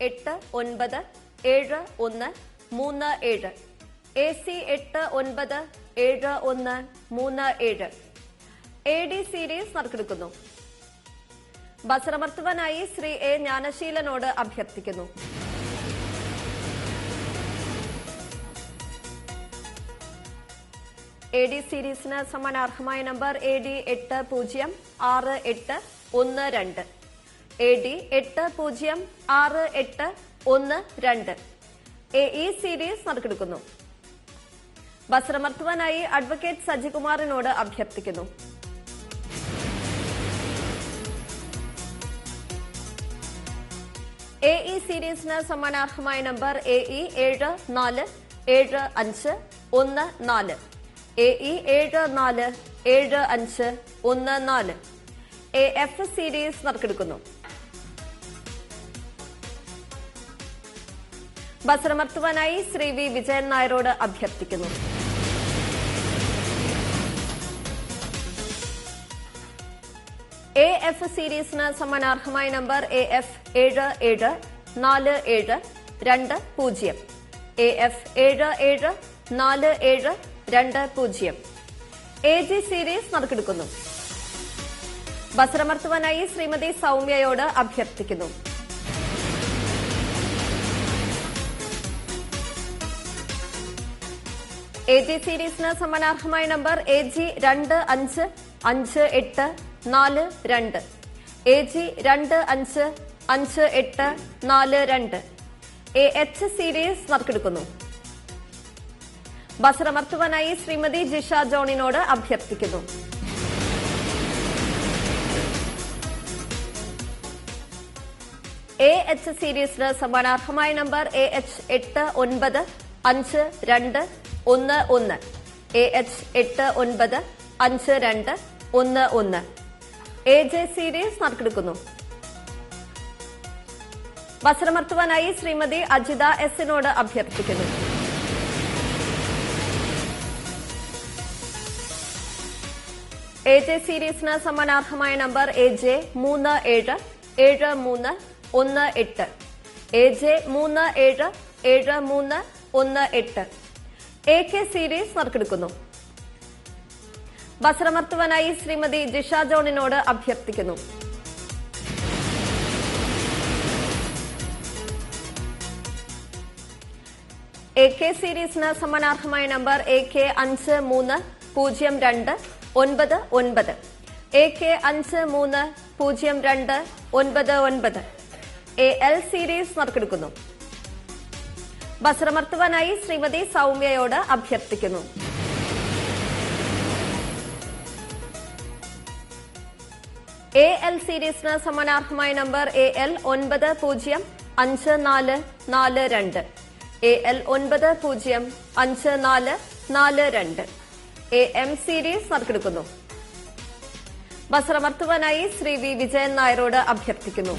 897137 AC 897137 AD series നറുക്കെടുക്കുന്നു. ബസറമർത്തുവാനായി Shri A ജ്ഞാനശീലനോട് അഭ്യർത്ഥിക്കുന്നു. AD സീരീസിന് സമ്മാനാർഹമായ number AD 806812 AD 806812 AE series നറുക്കെടുക്കുന്നു. ബസറമർത്തുവാനായി അഡ്വക്കേറ്റ് സജികുമാറിനോട് അഭ്യർത്ഥിക്കുന്നു. AE സീരീസിന് സമ്മാനാർഹമായ number AE 747514 AE 747514 AF series നറുക്കെടുക്കുന്നു. ബസറമർത്തുവാനായി ശ്രീ വി വിജയൻ നായരോട് അഭ്യർത്ഥിക്കുന്നു. AF സീരീസിന് സമ്മാനാർഹമായ number AF 774720 AF 774720 AG series നറുക്കെടുക്കുന്നു. ബസറമർത്തുവാനായി ശ്രീമതി സൌമ്യയോട് അഭ്യർത്ഥിക്കുന്നു. AG സീരീസിന് സമ്മാനാർഹമായ number AG 255842 AG 255842 AH series നറുക്കെടുക്കുന്നു. ബസറമർത്തുവാനായി ശ്രീമതി ജിഷ ജോണിനോട് അഭ്യർത്ഥിക്കുന്നു. AH സീരീസിന് സമ്മാനാർഹമായ number AH 895211 AH 895211 AJ series നറുക്കെടുക്കുന്നു. ബസറമർത്തുവാനായി ശ്രീമതി അജിത എസിനോട് അഭ്യർത്ഥിക്കുന്നു. AJ സീരീസിന് സമ്മാനാർഹമായ number AJ 377318 AJ 377318 AK series നറുക്കെടുക്കുന്നു. ബസറമർത്തുവാനായി ശ്രീമതി ജിഷ ജോണിനോട് അഭ്യർത്ഥിക്കുന്നു. AK സീരീസിന് സമ്മാനാർഹമായ number AK 530299 AK 530299 AL series നറുക്കെടുക്കുന്നു. ബസറമർത്തുവാനായി ശ്രീമതി സൌമ്യയോട് അഭ്യർത്ഥിക്കുന്നു. AL സീരീസിന് സമ്മാനാർഹമായ number AL 905442 AL 905442 AM series നറുക്കെടുക്കുന്നു. ബസറമർത്തുവാനായി ശ്രീ വി വിജയൻ നായരോട് അഭ്യർത്ഥിക്കുന്നു.